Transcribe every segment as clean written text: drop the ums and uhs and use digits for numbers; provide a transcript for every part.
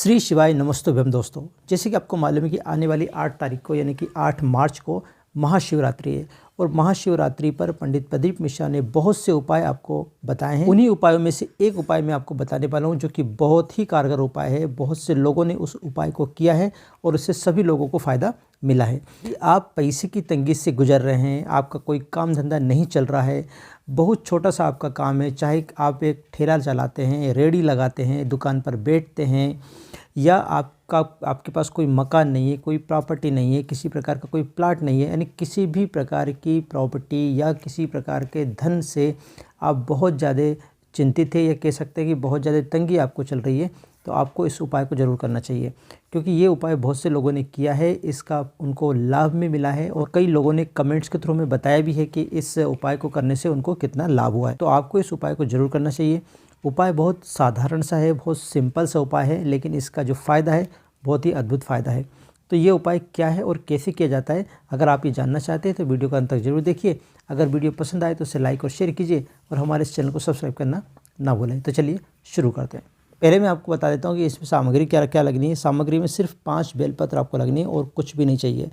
श्री शिवाय नमस्तुभ्यम दोस्तों। जैसे कि आपको मालूम है कि आने वाली 8 तारीख को यानी कि 8 मार्च को महाशिवरात्रि है और महाशिवरात्रि पर पंडित प्रदीप मिश्रा ने बहुत से उपाय आपको बताए हैं। उन्हीं उपायों में से एक उपाय मैं आपको बताने वाला हूं जो कि बहुत ही कारगर उपाय है। बहुत से लोगों ने उस उपाय को किया है और उससे सभी लोगों को फ़ायदा मिला है। कि आप पैसे की तंगी से गुजर रहे हैं, आपका कोई काम धंधा नहीं चल रहा है, बहुत छोटा सा आपका काम है, चाहे आप एक ठेला चलाते हैं, रेहड़ी लगाते हैं, दुकान पर बैठते हैं, या आपके पास कोई मकान नहीं है, कोई प्रॉपर्टी नहीं है, किसी प्रकार का कोई प्लाट नहीं है, यानी किसी भी प्रकार की प्रॉपर्टी या किसी प्रकार के धन से आप बहुत ज़्यादा चिंतित है, या कह सकते हैं कि बहुत ज़्यादा तंगी आपको चल रही है, तो आपको इस उपाय को ज़रूर करना चाहिए। क्योंकि ये उपाय बहुत से लोगों ने किया है, इसका उनको लाभ भी मिला है और कई लोगों ने कमेंट्स के थ्रू में बताया भी है कि इस उपाय को करने से उनको कितना लाभ हुआ है। तो आपको इस उपाय को ज़रूर करना चाहिए। उपाय बहुत साधारण सा है, बहुत सिंपल सा उपाय है, लेकिन इसका जो फ़ायदा है बहुत ही अद्भुत फ़ायदा है। तो ये उपाय क्या है और कैसे किया जाता है, अगर आप ये जानना चाहते हैं तो वीडियो का अंत तक जरूर देखिए। अगर वीडियो पसंद आए तो इसे लाइक और शेयर कीजिए और हमारे इस चैनल को सब्सक्राइब करना ना भूलें। तो चलिए शुरू करते हैं। पहले मैं आपको बता देता हूँ कि इसमें सामग्री क्या क्या लगनी है। सामग्री में सिर्फ 5 बेलपत्र आपको लगनी है और कुछ भी नहीं चाहिए।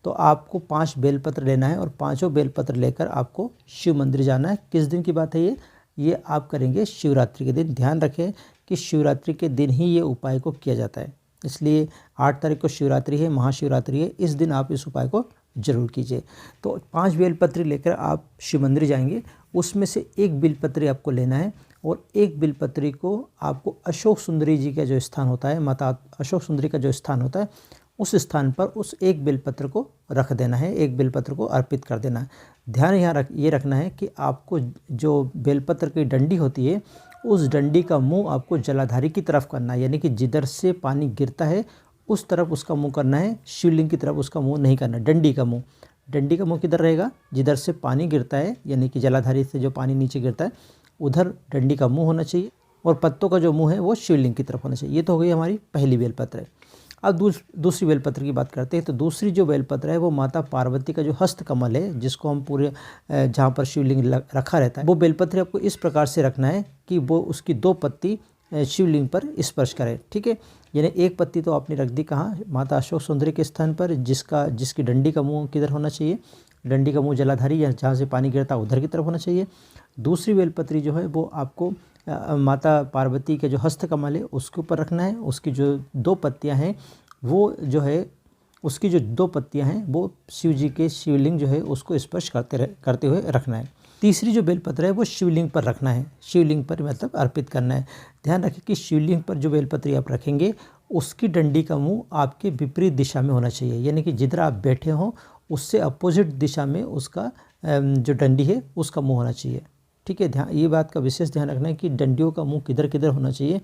तो आपको 5 बेलपत्र लेना है और पाँचों बेलपत्र लेकर आपको शिव मंदिर जाना है। किस दिन की बात है ये आप करेंगे शिवरात्रि के दिन। ध्यान रखें कि शिवरात्रि के दिन ही ये उपाय को किया जाता है, इसलिए 8 तारीख को शिवरात्रि है, महाशिवरात्रि है, इस दिन आप इस उपाय को जरूर कीजिए। तो 5 बेलपत्री लेकर आप शिव मंदिर जाएंगे। उसमें से एक बेलपत्री आपको लेना है और एक बेलपत्री को आपको अशोक सुंदरी जी का जो स्थान होता है, माता अशोक सुंदरी का जो स्थान होता है, उस स्थान पर उस एक बेलपत्र को रख देना है, एक बेलपत्र को अर्पित कर देना है। ध्यान यहाँ ये रखना है कि आपको जो बेलपत्र की डंडी होती है, उस डंडी का मुंह आपको जलाधारी की तरफ करना है, यानी कि जिधर से पानी गिरता है उस तरफ उसका मुंह करना है, शिवलिंग की तरफ उसका मुंह नहीं करना। डंडी का मुंह किधर रहेगा? जिधर से पानी गिरता है, यानी कि जलाधारी से जो पानी नीचे गिरता है उधर डंडी का मुंह होना चाहिए और पत्तों का जो मुंह है वो शिवलिंग की तरफ होना चाहिए। ये तो हो गई हमारी पहली बेलपत्र है। अब दूसरी बेलपत्र की बात करते हैं। तो दूसरी जो बेलपत्र है वो माता पार्वती का जो हस्त कमल है, जिसको हम पूरे जहाँ पर शिवलिंग रखा रहता है, वो बेलपत्र आपको इस प्रकार से रखना है कि वो उसकी 2 पत्ती शिवलिंग पर स्पर्श करे। ठीक है, यानी एक पत्ती तो आपने रख दी कहाँ? माता अशोक सुंदरी के स्थान पर, जिसकी डंडी का मुँह किधर होना चाहिए? डंडी का मुँह जलाधारी या जहाँ से पानी गिरता है उधर की तरफ होना चाहिए। दूसरी बेलपत्री जो है वो आपको माता पार्वती के जो हस्त कमल है उसके ऊपर रखना है। उसकी जो 2 पत्तियां हैं वो जो है, उसकी जो 2 पत्तियां हैं वो शिव जी के शिवलिंग जो है उसको स्पर्श करते हुए रखना है। तीसरी जो बेलपत्र है वो शिवलिंग पर रखना है, शिवलिंग पर मतलब अर्पित करना है। ध्यान रखें कि शिवलिंग पर जो बेलपत्री आप रखेंगे उसकी डंडी का मुँह आपके विपरीत दिशा में होना चाहिए, यानी कि जिधर आप बैठे हों उससे अपोजिट दिशा में उसका जो डंडी है उसका मुँह होना चाहिए। ठीक है, ध्यान, ये बात का विशेष ध्यान रखना है कि डंडियों का मुंह किधर किधर होना चाहिए,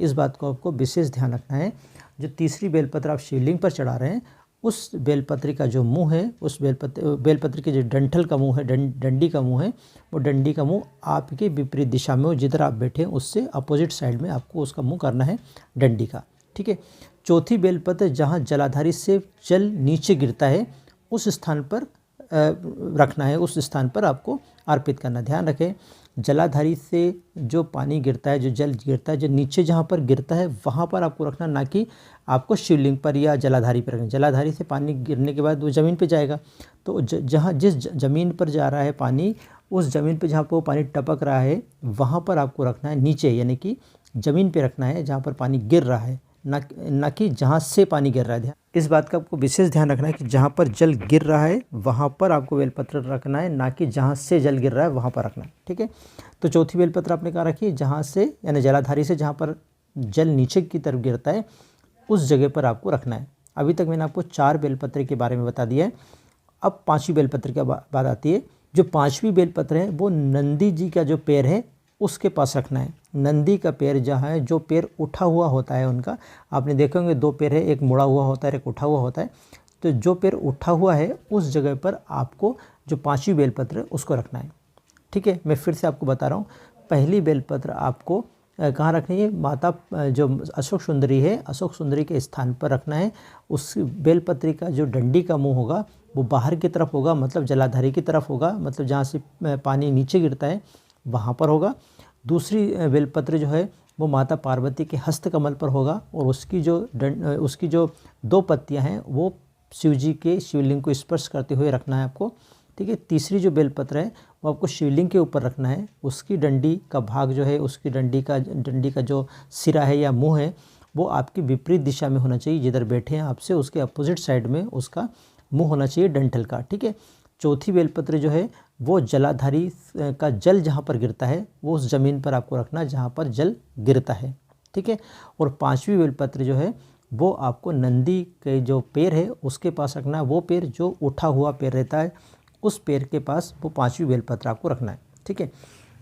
इस बात को आपको विशेष ध्यान रखना है। जो तीसरी बेलपत्र आप शिवलिंग पर चढ़ा रहे हैं उस बेलपत्री का जो मुंह है, उस बेलपत्री के जो डंठल का मुंह है, डंडी का मुंह है, वो डंडी का मुंह आपके विपरीत दिशा में हो, जिधर आप बैठे हैं उससे अपोजिट साइड में आपको उसका मुँह करना है डंडी का। ठीक है, चौथी बेलपत्र जहाँ जलाधारी से जल नीचे गिरता है उस स्थान पर रखना है, उस स्थान पर आपको अर्पित करना। ध्यान रखें, जलाधारी से जो पानी गिरता है, जो जल गिरता है, जो नीचे जहाँ पर गिरता है वहाँ पर आपको रखना, ना कि आपको शिवलिंग पर या जलाधारी पर रखना। जलाधारी से पानी गिरने के बाद वो ज़मीन पे जाएगा, तो जहाँ जिस ज़मीन पर जा रहा है पानी, उस ज़मीन पर जहाँ पर वो पानी टपक रहा है वहाँ पर आपको रखना है नीचे, यानी कि ज़मीन पर रखना है जहाँ पर पानी गिर रहा है, ना कि जहाँ से पानी गिर रहा है। इस बात का आपको विशेष ध्यान रखना है कि जहाँ पर जल गिर रहा है वहाँ पर आपको बेलपत्र रखना है, ना कि जहाँ से जल गिर रहा है वहाँ पर रखना है। ठीक है, तो चौथी बेलपत्र आपने कहा रखी, जहाँ से यानी जलाधारी से जहाँ पर जल नीचे की तरफ गिरता है उस जगह पर आपको रखना है। अभी तक मैंने आपको 4 बेलपत्र के बारे में बता दिया है। अब 5वीं बेलपत्र की बात आती है। जो 5वीं बेलपत्र है वो नंदी जी का जो पैर है उसके पास रखना है। नंदी का पैर जहाँ है, जो पैर उठा हुआ होता है उनका, आपने देखे होंगे 2 पैर है, एक मुड़ा हुआ होता है, एक उठा हुआ होता है। तो जो पैर उठा हुआ है उस जगह पर आपको जो 5वीं बेलपत्र है उसको रखना है। ठीक है, मैं फिर से आपको बता रहा हूँ। पहली बेलपत्र आपको कहाँ रखनी है? माता जो अशोक सुंदरी है, अशोक सुंदरी के स्थान पर रखना है। उस बेलपत्री का जो डंडी का मुँह होगा वो बाहर की तरफ होगा, मतलब जलाधारी की तरफ होगा, मतलब जहाँ से पानी नीचे गिरता है वहाँ पर होगा। दूसरी बेलपत्र जो है वो माता पार्वती के हस्त कमल पर होगा और उसकी जो 2 पत्तियां हैं वो शिव जी के शिवलिंग को स्पर्श करते हुए रखना है आपको। ठीक है। तीसरी जो बेलपत्र है वो आपको शिवलिंग के ऊपर रखना है। उसकी डंडी का भाग जो है, उसकी डंडी का जो सिरा है या मुंह है वो आपकी विपरीत दिशा में होना चाहिए। जिधर बैठे हैं आपसे उसके अपोजिट साइड में उसका मुंह होना चाहिए डंठल का। ठीक है। चौथी बेलपत्र जो है वो जलाधारी का जल जहाँ पर गिरता है वो उस ज़मीन पर आपको रखना है जहाँ पर जल गिरता है। ठीक है। और 5वीं बेलपत्र जो है वो आपको नंदी के जो पैर है उसके पास रखना है। वो पैर जो उठा हुआ पैर रहता है उस पैर के पास वो 5वीं बेलपत्र आपको रखना है। ठीक है।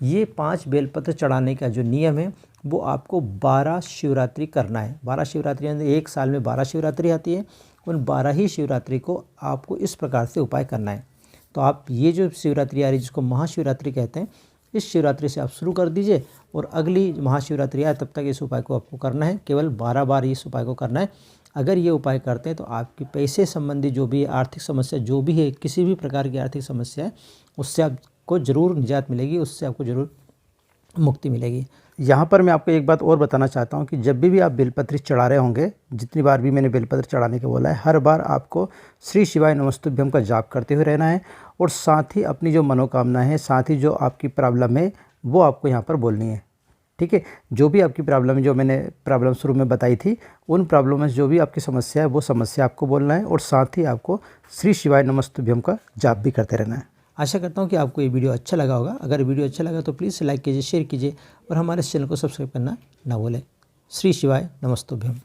ये 5 बेलपत्र चढ़ाने का जो नियम है वो आपको 12 शिवरात्रि करना है। 12 शिवरात्रि यानी एक साल में 12 शिवरात्रि आती है। उन 12 ही शिवरात्रि को आपको इस प्रकार से उपाय करना है। तो आप ये जो शिवरात्रि आ रही है जिसको महाशिवरात्रि कहते हैं, इस शिवरात्रि से आप शुरू कर दीजिए और अगली महाशिवरात्रि आए तब तक इस उपाय को आपको करना है। केवल 12 बार इस उपाय को करना है। अगर ये उपाय करते हैं तो आपकी पैसे संबंधी जो भी आर्थिक समस्या जो भी है, किसी भी प्रकार की आर्थिक समस्या है उससे आपको ज़रूर निजात मिलेगी, उससे आपको ज़रूर मुक्ति मिलेगी। यहाँ पर मैं आपको एक बात और बताना चाहता हूँ कि जब भी आप बेलपत्र चढ़ा रहे होंगे, जितनी बार भी मैंने बेलपत्र चढ़ाने का बोला है, हर बार आपको श्री शिवाय नमस्तुभ्यम का जाप करते हुए रहना है और साथ ही अपनी जो मनोकामना है, साथ ही जो आपकी प्रॉब्लम है वो आपको यहाँ पर बोलनी है। ठीक है। जो भी आपकी प्रॉब्लम है, जो मैंने प्रॉब्लम शुरू में बताई थी, उन प्रॉब्लम में जो भी आपकी समस्या है वो समस्या आपको बोलना है और साथ ही आपको श्री शिवाय नमस्तुभ्यम का जाप भी करते रहना है। आशा करता हूँ कि आपको ये वीडियो अच्छा लगा होगा। अगर वीडियो अच्छा लगा तो प्लीज़ लाइक कीजिए, शेयर कीजिए और हमारे चैनल को सब्सक्राइब करना ना भूलें। श्री शिवाय नमस्तुभ्यम।